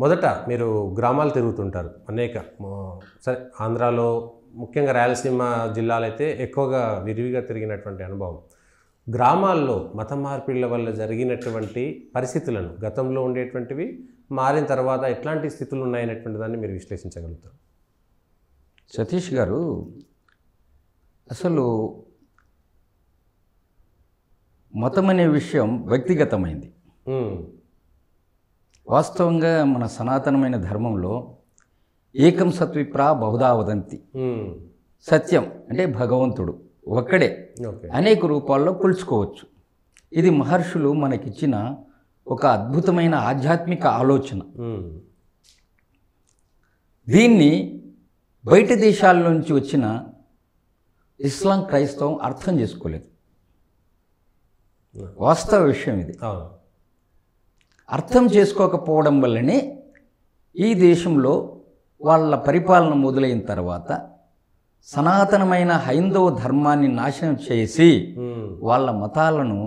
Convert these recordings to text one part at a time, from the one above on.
మొదట మీరు గ్రామాలు తిరుగుతుంటారు అనేక సరే ఆంధ్రాలో ముఖ్యంగా రాయలసీమ జిల్లాలైతే ఎక్కువగా విరివిగా తిరిగినటువంటి అనుభవం. గ్రామాల్లో మత మార్పిళ్ల వల్ల జరిగినటువంటి పరిస్థితులను గతంలో ఉండేటువంటివి మారిన తర్వాత ఎట్లాంటి స్థితులు ఉన్నాయనేటువంటి దాన్ని మీరు విశ్లేషించగలుగుతారు? సతీష్ గారు, అసలు మతం అనే విషయం వ్యక్తిగతమైంది. వాస్తవంగా మన సనాతనమైన ధర్మంలో ఏకం సత్విప్రా బహుధా వదంతి, సత్యం అంటే భగవంతుడు ఒక్కడే అనేక రూపాల్లో కొలుచుకోవచ్చు. ఇది మహర్షులు మనకిచ్చిన ఒక అద్భుతమైన ఆధ్యాత్మిక ఆలోచన. దీన్ని బయట దేశాల నుంచి వచ్చిన ఇస్లాం క్రైస్తవం అర్థం చేసుకోలేదు. వాస్తవ విషయం ఇది. అర్థం చేసుకోకపోవడం వల్లనే ఈ దేశంలో వాళ్ళ పరిపాలన మొదలైన తర్వాత సనాతనమైన హైందవ ధర్మాన్ని నాశనం చేసి వాళ్ళ మతాలను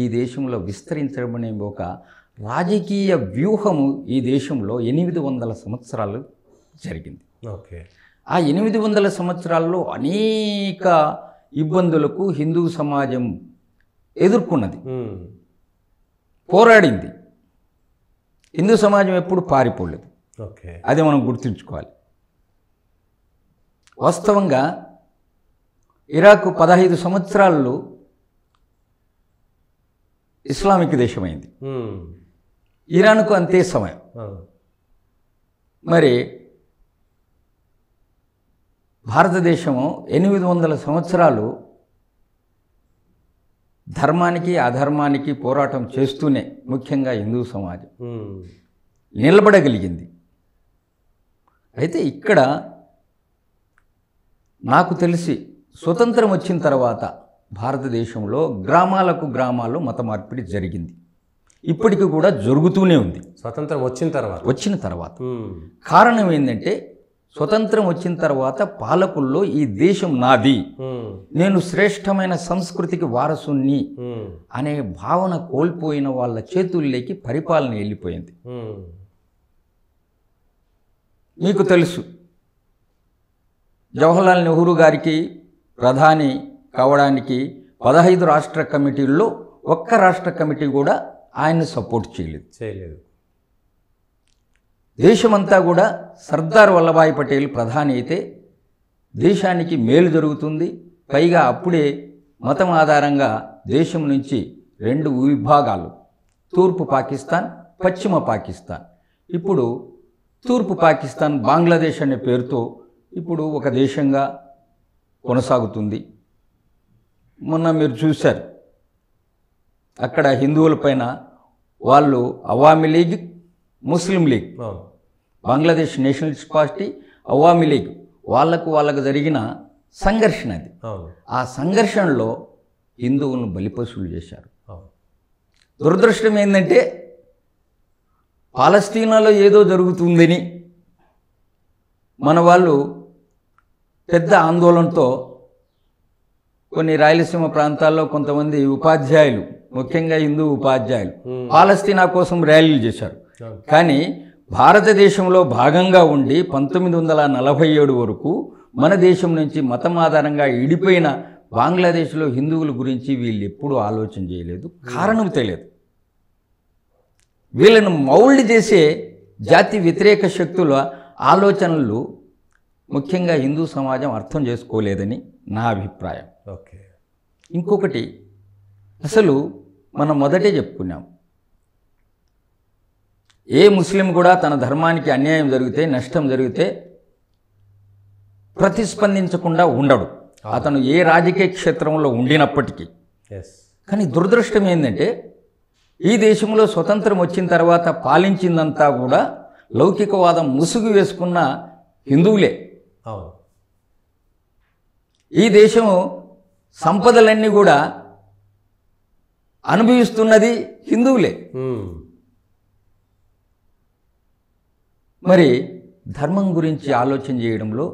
ఈ దేశంలో విస్తరించడం అనే ఒక రాజకీయ వ్యూహము ఈ దేశంలో 800 సంవత్సరాలు జరిగింది. ఆ 800 సంవత్సరాల్లో అనేక ఇబ్బందులకు హిందూ సమాజం ఎదుర్కొన్నది, పోరాడింది. హిందూ సమాజం ఎప్పుడు పారిపోలేదు, అది మనం గుర్తుంచుకోవాలి. వాస్తవంగా ఇరాక్ 15 సంవత్సరాల్లో ఇస్లామిక్ దేశమైంది. ఇరాన్కు అంతే సమయం. మరి భారతదేశము 800 సంవత్సరాలు ధర్మానికి అధర్మానికి పోరాటం చేస్తూనే ముఖ్యంగా హిందూ సమాజం నిలబడగలిగింది. అయితే ఇక్కడ నాకు తెలిసి స్వతంత్రం వచ్చిన తర్వాత భారతదేశంలో గ్రామాలు మత మార్పిడి జరిగింది. ఇప్పటికీ కూడా జరుగుతూనే ఉంది. స్వతంత్రం వచ్చిన తర్వాత కారణం ఏంటంటే, స్వతంత్రం వచ్చిన తర్వాత పాలకుల్లో ఈ దేశం నాది, నేను శ్రేష్టమైన సంస్కృతికి వారసుని అనే భావన కోల్పోయిన వాళ్ళ చేతుల్లోకి పరిపాలన వెళ్ళిపోయింది. మీకు తెలుసు, జవహర్లాల్ నెహ్రూ గారికి ప్రధాని కావడానికి 15 రాష్ట్ర కమిటీల్లో ఒక్క రాష్ట్ర కమిటీ కూడా ఆయన్ని సపోర్ట్ చేయలేదు. దేశమంతా కూడా సర్దార్ వల్లభాయ్ పటేల్ ప్రధాని అయితే దేశానికి మేలు జరుగుతుంది. పైగా అప్పుడే మతం ఆధారంగా దేశం నుంచి 2 విభాగాలు, తూర్పు పాకిస్తాన్, పశ్చిమ పాకిస్తాన్. ఇప్పుడు తూర్పు పాకిస్తాన్ బంగ్లాదేశ్ అనే పేరుతో ఇప్పుడు ఒక దేశంగా కొనసాగుతుంది. మొన్న మీరు చూశారు, అక్కడ హిందువులపైన వాళ్ళు Awami League, Muslim League, Bangladesh Nationalist Party, Awami League వాళ్ళకు జరిగిన సంఘర్షణ అది. ఆ సంఘర్షణలో హిందువులను బలిపశువులు చేశారు. దురదృష్టం ఏంటంటే, పాలస్తీనాలో ఏదో జరుగుతుందని మన వాళ్ళు పెద్ద ఆందోళనతో కొన్ని రాయలసీమ ప్రాంతాల్లో కొంతమంది ఉపాధ్యాయులు, ముఖ్యంగా హిందూ ఉపాధ్యాయులు పాలస్తీనా కోసం ర్యాలీలు చేశారు. కానీ భారతదేశంలో భాగంగా ఉండి 1947 వరకు మన దేశం నుంచి మతం ఆధారంగా ఇడిపోయిన బంగ్లాదేశ్లో హిందువుల గురించి వీళ్ళు ఎప్పుడూ ఆలోచన చేయలేదు. కారణం తెలియదు. వీళ్ళను మౌల్డ్ చేసే జాతి వ్యతిరేక శక్తుల ఆలోచనలు ముఖ్యంగా హిందూ సమాజం అర్థం చేసుకోలేదని నా అభిప్రాయం. ఇంకొకటి, అసలు మనం మొదటే చెప్పుకున్నాం, ఏ ముస్లిం కూడా తన ధర్మానికి అన్యాయం జరిగితే, నష్టం జరిగితే ప్రతిస్పందించకుండా ఉండడు, అతను ఏ రాజకీయ క్షేత్రంలో ఉండినప్పటికీ. కానీ దురదృష్టం ఏంటంటే, ఈ దేశంలో స్వతంత్రం వచ్చిన తర్వాత పాలించిందంతా కూడా లౌకికవాదం ముసుగు వేసుకున్న హిందువులే. ఈ దేశం సంపదలన్నీ కూడా అనుభవిస్తున్నది హిందువులే. మరి ధర్మం గురించి ఆలోచన చేయడంలో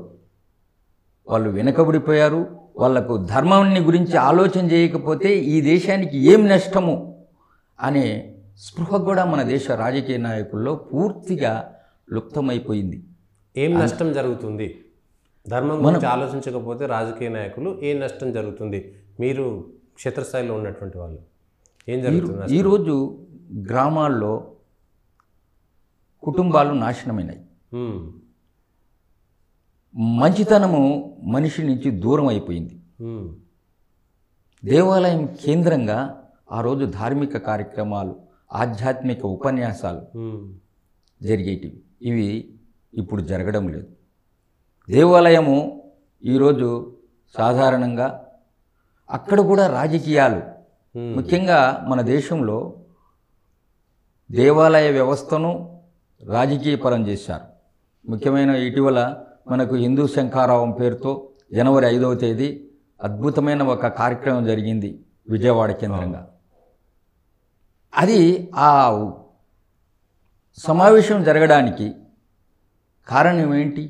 వాళ్ళు వెనకబడిపోయారు. వాళ్లకు ధర్మాన్ని గురించి ఆలోచన చేయకపోతే ఈ దేశానికి ఏం నష్టము అనే స్పృహ కూడా మన దేశ రాజకీయ నాయకుల్లో పూర్తిగా లుప్తమైపోయింది. ఏం నష్టం జరుగుతుంది ధర్మం గురించి ఆలోచించకపోతే రాజకీయ నాయకులు ఏం నష్టం జరుగుతుంది? మీరు క్షేత్రస్థాయిలో ఉన్నటువంటి వాళ్ళు ఏం జరుగుతుంది? ఈరోజు గ్రామాల్లో కుటుంబాలు నాశనమైనాయి. మంచితనము మనిషి నుంచి దూరం అయిపోయింది. దేవాలయం కేంద్రంగా ఆ రోజు ధార్మిక కార్యక్రమాలు, ఆధ్యాత్మిక ఉపన్యాసాలు జరిగేటివి. ఇవి ఇప్పుడు జరగడం లేదు. దేవాలయము ఈరోజు సాధారణంగా అక్కడ కూడా రాజకీయాలు, ముఖ్యంగా మన దేశంలో దేవాలయ వ్యవస్థను రాజకీయపరం చేశారు. ముఖ్యమైన ఇటీవల మనకు హిందూ శంఖారావం పేరుతో జనవరి 5వ తేదీ అద్భుతమైన ఒక కార్యక్రమం జరిగింది విజయవాడ కేంద్రంగా. అది ఆ సమావేశం జరగడానికి కారణం ఏంటి?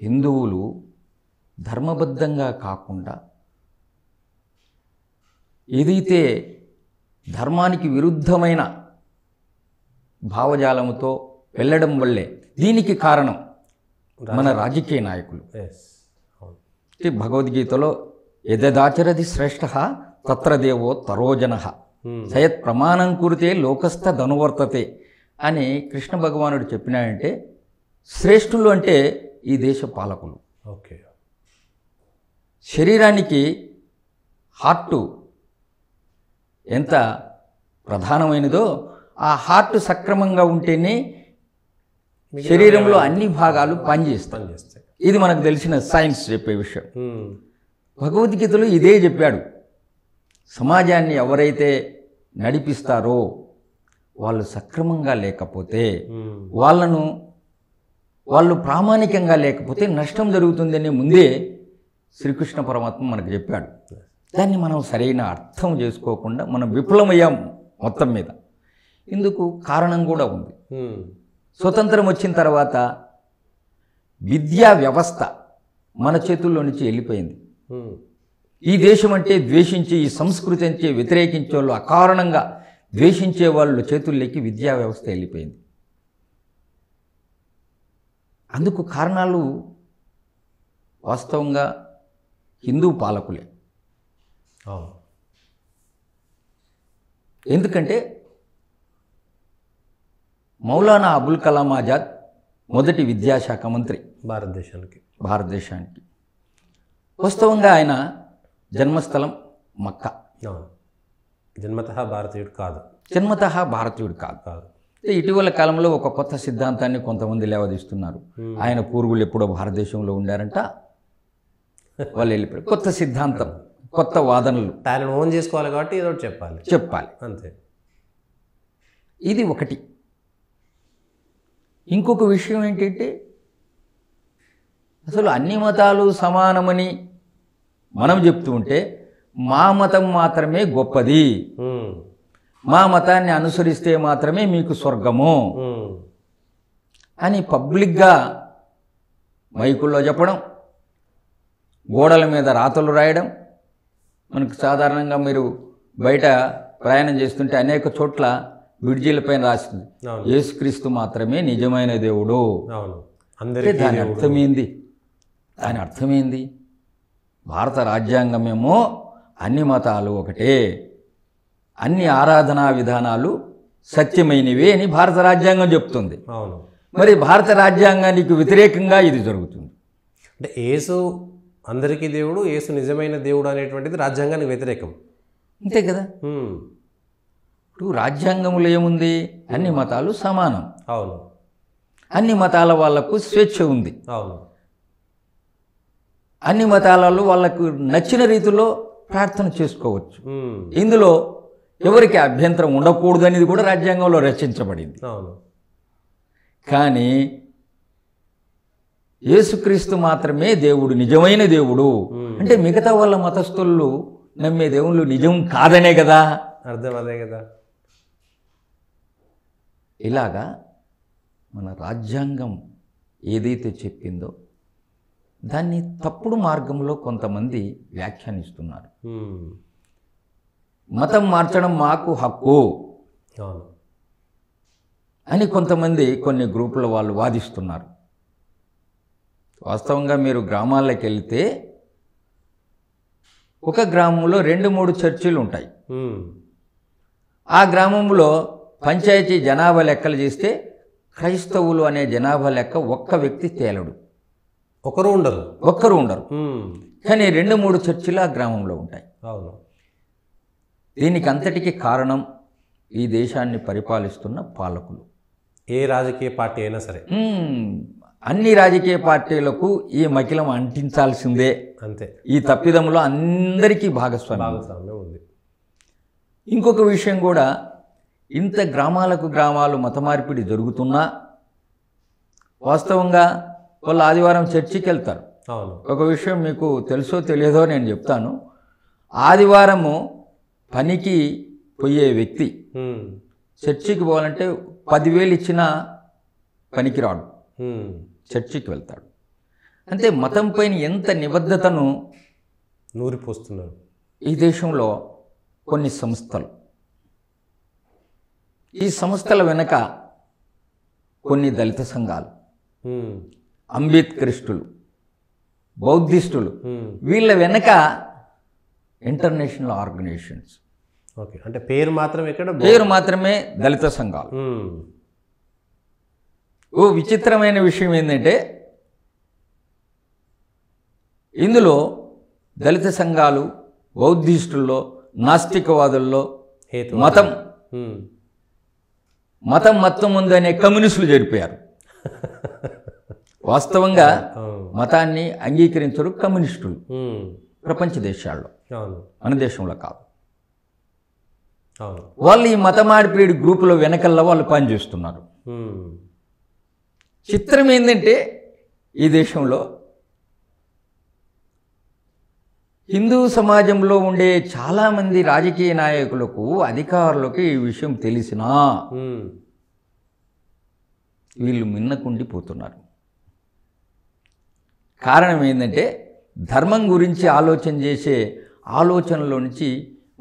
హిందువులు ధర్మబద్ధంగా కాకుండా ఏదైతే ధర్మానికి విరుద్ధమైన భావజాలముతో వెళ్ళడం వల్లే దీనికి కారణం మన రాజకీయ నాయకులు. భగవద్గీతలో యదదాచరది శ్రేష్ఠ తత్ర దేవో తరోజన సయత్ ప్రమాణం కురితే లోకస్థ ధనువర్తతే అని కృష్ణ భగవానుడు చెప్పినాడంటే శ్రేష్ఠులు అంటే ఈ దేశ పాలకులు. ఓకే. శరీరానికి హార్టు ఎంత ప్రధానమైనదో ఆ హార్ట్ సక్రమంగా ఉంటేనే శరీరంలో అన్ని భాగాలు పనిచేస్తాయి. ఇది మనకు తెలిసిన సైన్స్ చెప్పే విషయం. భగవద్గీతలో ఇదే చెప్పాడు. సమాజాన్ని ఎవరైతే నడిపిస్తారో వాళ్ళు సక్రమంగా లేకపోతే, వాళ్ళు ప్రామాణికంగా లేకపోతే నష్టం జరుగుతుందని ముందే శ్రీకృష్ణ పరమాత్మ మనకు చెప్పాడు. దాన్ని మనం సరైన అర్థం చేసుకోకుండా మనం విఫలమయ్యాం మొత్తం మీద. ఇందుకు కారణం కూడా ఉంది. స్వతంత్రం వచ్చిన తర్వాత విద్యా వ్యవస్థ మన చేతుల్లో నుంచి వెళ్ళిపోయింది. ఈ దేశం అంటే ద్వేషించి, ఈ సంస్కృతి అంటే వ్యతిరేకించే వాళ్ళు, అకారణంగా ద్వేషించే వాళ్ళ చేతుల్లోకి విద్యా వ్యవస్థ వెళ్ళిపోయింది. అందుకు కారణాలు వాస్తవంగా హిందూ పాలకులే. ఎందుకంటే మౌలానా అబుల్ కలాం ఆజాద్ మొదటి విద్యాశాఖ మంత్రి భారతదేశానికి. వాస్తవంగా ఆయన జన్మస్థలం మక్కా. జన్మతః భారతీయుడు కాదు. ఇటీవల కాలంలో ఒక కొత్త సిద్ధాంతాన్ని కొంతమంది లేవదీస్తున్నారు. ఆయన పూర్వులు ఎప్పుడో భారతదేశంలో ఉండారంట, వాళ్ళు వెళ్ళిపోయారు. కొత్త సిద్ధాంతం, కొత్త వాదనలు ఆయన ఓన్ చేసుకోవాలి కాబట్టి ఏదో చెప్పాలి అంతే. ఇది ఒకటి. ఇంకొక విషయం ఏంటంటే అసలు అన్ని మతాలు సమానమని మనం చెప్తూ ఉంటే మా మతం మాత్రమే గొప్పది, మా మతాన్ని అనుసరిస్తే మాత్రమే మీకు స్వర్గము అని పబ్లిక్గా మైకుల్లో చెప్పడం, గోడల మీద రాతలు రాయడం. మనకు సాధారణంగా మీరు బయట ప్రయాణం చేస్తుంటే అనేక చోట్ల బ్రిడ్జీలపైన రాస్తుంది యేసుక్రీస్తు మాత్రమే నిజమైన దేవుడు. దాని అర్థమేంది? భారత రాజ్యాంగమేమో అన్ని మతాలు ఒకటే, అన్ని ఆరాధనా విధానాలు సత్యమైనవే అని భారత రాజ్యాంగం చెప్తుంది. మరి భారత రాజ్యాంగానికి వ్యతిరేకంగా ఇది జరుగుతుంది. అంటే యేసు అందరికీ దేవుడు, యేసు నిజమైన దేవుడు అనేటువంటిది రాజ్యాంగానికి వ్యతిరేకం. అంతే కదా. ఇప్పుడు రాజ్యాంగంలో ఏముంది? అన్ని మతాలు సమానం. అవును. అన్ని మతాల వాళ్లకు స్వేచ్ఛ ఉంది. అవును. అన్ని మతాలలో వాళ్ళకు నచ్చిన రీతిలో ప్రార్థన చేసుకోవచ్చు. ఇందులో ఎవరికి అభ్యంతరం ఉండకూడదు అనేది కూడా రాజ్యాంగంలో రచించబడింది. అవును. కానీ యేసుక్రీస్తు మాత్రమే దేవుడు, నిజమైన దేవుడు అంటే మిగతా వాళ్ళ మతస్థులు నమ్మే దేవుళ్ళు నిజం కాదనే కదా అర్థం. అదే కదా. ఇలాగా మన రాజ్యాంగం ఏదైతే చెప్పిందో దాన్ని తప్పుడు మార్గంలో కొంతమంది వ్యాఖ్యానిస్తున్నారు. మతం మార్చడం మాకు హక్కు, అని కొంతమంది కొన్ని గ్రూపుల వాళ్ళు వాదిస్తున్నారు. వాస్తవంగా మీరు గ్రామాల్లోకి వెళ్తే ఒక గ్రామంలో 2-3 చర్చిలు ఉంటాయి. ఆ గ్రామంలో పంచాయతీ జనాభా లెక్కలు చేస్తే క్రైస్తవులు అనే జనాభా లెక్క ఒక్క వ్యక్తి తేలడు, ఒక్కరు ఉండరు. కానీ 2-3 చర్చిలు ఆ గ్రామంలో ఉంటాయి. అవును. దీనికి అంతటికీ కారణం ఈ దేశాన్ని పరిపాలిస్తున్న పాలకులు. ఏ రాజకీయ పార్టీ అయినా సరే అన్ని రాజకీయ పార్టీలకు ఈ మకిలం అంటించాల్సిందే. అంతే. ఈ తప్పిదంలో అందరికీ భాగస్వామ్యం ఉంది. ఇంకొక విషయం కూడా, ఇంత గ్రామాలు మత మార్పిడి జరుగుతున్నా వాస్తవంగా వాళ్ళు ఆదివారం చర్చికి వెళ్తారు. అవును. ఒక విషయం మీకు తెలుసో తెలియదో నేను చెప్తాను. ఆదివారము పనికి పోయే వ్యక్తి చర్చికి పోవాలంటే 10,000 ఇచ్చినా పనికి రాడు, చర్చికి వెళ్తాడు. అంటే మతం పైన ఎంత నిబద్ధతను నూరిపోస్తున్నారు ఈ దేశంలో కొన్ని సంస్థలు. ఈ సంస్థల వెనక కొన్ని దళిత సంఘాలు, అంబేద్కరిస్టులు, బౌద్ధిస్టులు, వీళ్ళ వెనక ఇంటర్నేషనల్ ఆర్గనైజేషన్స్. ఓకే. అంటే పేరు మాత్రమే దళిత సంఘాలు. ఓ విచిత్రమైన విషయం ఏంటంటే, ఇందులో దళిత సంఘాలు, బౌద్ధిస్టుల్లో, నాస్తికవాదుల్లో మతం మొత్తం ఉందనే కమ్యూనిస్టులు జరిపారు. వాస్తవంగా మతాన్ని అంగీకరించరు కమ్యూనిస్టులు ప్రపంచ దేశాల్లో, మన దేశంలో కాదు. వాళ్ళు ఈ మత మార్పిడి గ్రూపుల వెనకల్లా వాళ్ళు పనిచేస్తున్నారు. చిత్రం ఏంటంటే, ఈ దేశంలో హిందూ సమాజంలో ఉండే చాలామంది రాజకీయ నాయకులకు, అధికారులకు ఈ విషయం తెలిసినా వీళ్ళు మిన్నకుండిపోతున్నారు. కారణం ఏంటంటే, ధర్మం గురించి ఆలోచన చేసే ఆలోచనలో నుంచి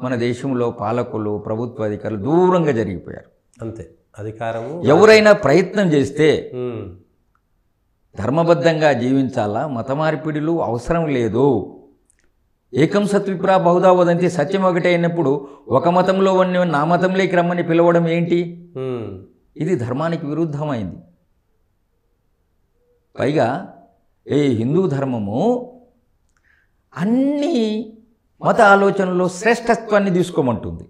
మన దేశంలో పాలకులు, ప్రభుత్వ అధికారులు దూరంగా జరిగిపోయారు. అంతే. అధికారము ఎవరైనా ప్రయత్నం చేస్తే ధర్మబద్ధంగా జీవించాలా, మత మార్పిడిలు అవసరం లేదు. ఏకం సత్విప్రా బహుధా వదంతి, సత్యం ఒకటే అయినప్పుడు ఒక మతంలో ఉన్న నా మతంలోకి రమ్మని పిలవడం ఏంటి? ఇది ధర్మానికి విరుద్ధమైంది. పైగా ఈ హిందూ ధర్మము అన్ని మత ఆలోచనలో శ్రేష్టత్వాన్ని తీసుకోమంటుంది.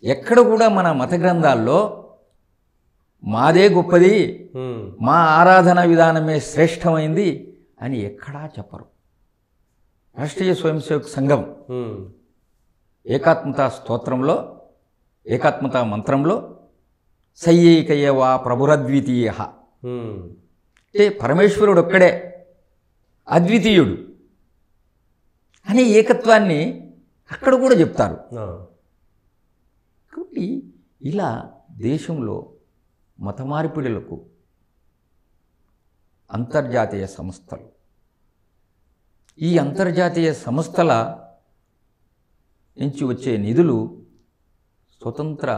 ఎక్కడ కూడా మన మత గ్రంథాల్లో మాదే గొప్పది, మా ఆరాధన విధానమే శ్రేష్టమైంది అని ఎక్కడా చెప్పరు. రాష్ట్రీయ స్వయం సేవక సంఘం ఏకాత్మతా స్తోత్రంలో, ఏకాత్మతా మంత్రంలో సయ్యేకయేవా ప్రభురద్వితీయ అంటే పరమేశ్వరుడు ఒక్కడే, అద్వితీయుడు అనే ఏకత్వాన్ని అక్కడ కూడా చెప్తారు. కాబట్టి ఇలా దేశంలో మత మార్పిడులకు అంతర్జాతీయ సంస్థలు, ఈ అంతర్జాతీయ సంస్థల నుంచి వచ్చే నిధులు స్వతంత్ర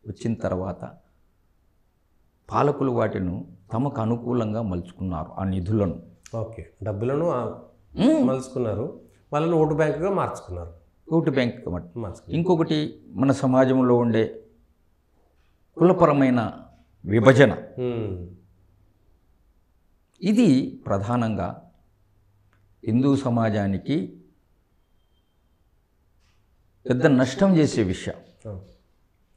వచ్చిన తర్వాత పాలకులు వాటిని తమకు అనుకూలంగా మలుచుకున్నారు. ఆ నిధులను, ఓకే, డబ్బులను మలుచుకున్నారు, వాళ్ళని ఓటు బ్యాంకుగా మార్చుకున్నారు. ఓటు బ్యాంకుగా మార్చుకున్నారు. ఇంకొకటి, మన సమాజంలో ఉండే కులపరమైన విభజన, ఇది ప్రధానంగా హిందూ సమాజానికి పెద్ద నష్టం చేసే విషయం.